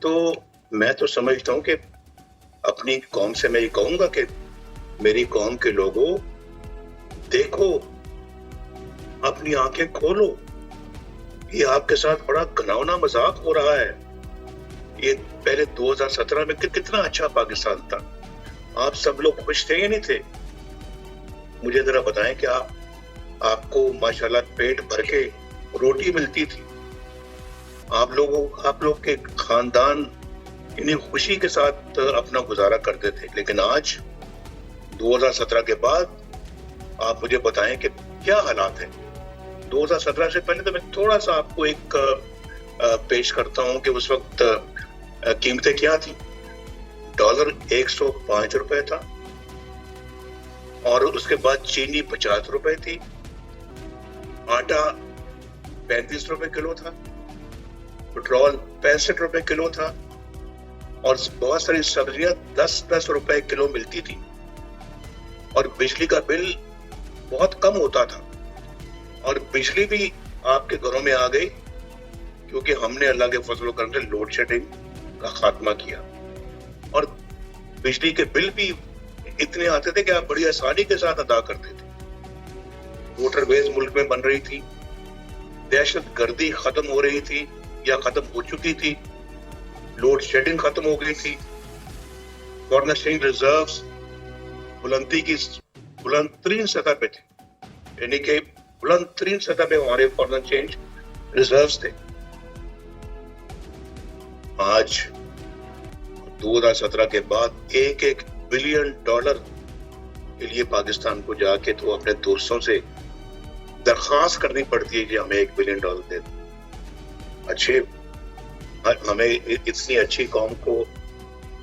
تو میں تو سمجھتا ہوں کہ اپنی قوم سے میں یہ کہوں گا کہ میری قوم کے لوگوں دیکھو، اپنی آنکھیں کھولو، یہ آپ کے ساتھ بڑا گھناؤنا مذاق ہو رہا ہے. یہ پہلے 2017 میں کتنا اچھا پاکستان تھا. آپ سب لوگ خوش تھے یا نہیں تھے؟ مجھے ذرا بتائیں کہ آپ کو ماشاءاللہ پیٹ بھر کے روٹی ملتی تھی، آپ لوگ کے خاندان انہیں خوشی کے ساتھ اپنا گزارا کرتے تھے. لیکن آج 2017 کے بعد آپ مجھے بتائیں کہ کیا حالات ہیں. 2017 سے پہلے تو میں تھوڑا سا آپ کو ایک پیش کرتا ہوں کہ اس وقت قیمتیں کیا تھی. ڈالر 105 روپے تھا، اور اس کے بعد چینی 50 روپے تھی، آٹا 35 روپے کلو تھا، پٹرول 65 روپے کلو تھا، اور بہت ساری سبزیاں 10 روپے کلو ملتی تھی، اور بجلی کا بل بہت کم ہوتا تھا. اور بجلی بھی آپ کے گھروں میں آ گئی کیونکہ ہم نے اللہ کے فضل و کرم سے لوڈ شیڈنگ کا خاتمہ کیا، اور بجلی کے بل بھی اتنے آتے تھے کہ آپ بڑی آسانی کے ساتھ ادا کرتے تھے. موٹر ویز ملک میں بن رہی تھی، دہشت گردی ختم ہو رہی تھی یا ختم ہو چکی تھی، لوڈ شیڈنگ ختم ہو گئی تھی، فارن ایکسچینج ریزروز بلند ترین سطح پہ تھے، یعنی کہ بلند ترین سطح پہ ہمارے فارن ایکسچینج ریزروز تھے. آج 2017 کے بعد $1 بلین کے لیے پاکستان کو جا کے تو اپنے دوستوں سے درخواست کرنی پڑتی ہے کہ ہمیں $1 بلین دے دیں. ہمیں اتنی اچھی قوم کو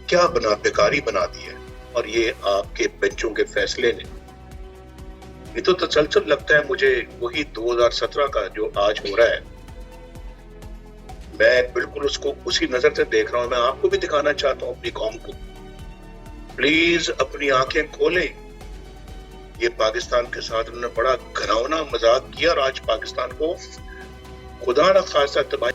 کیا بیکاری بنا دی ہے. اور یہ آپ کے بچوں کے فیصلے نے، یہ تو تسلسل لگتا ہے مجھے وہی 2017 کا جو آج ہو رہا ہے. میں بالکل اس کو اسی نظر سے دیکھ رہا ہوں. میں آپ کو بھی دکھانا چاہتا ہوں اپنی قوم کو. پلیز اپنی آنکھیں کھولیں. یہ پاکستان کے ساتھ انہوں نے بڑا گھناؤنا مذاق کیا، اور آج پاکستان کو خدا نہ خواستہ تباہی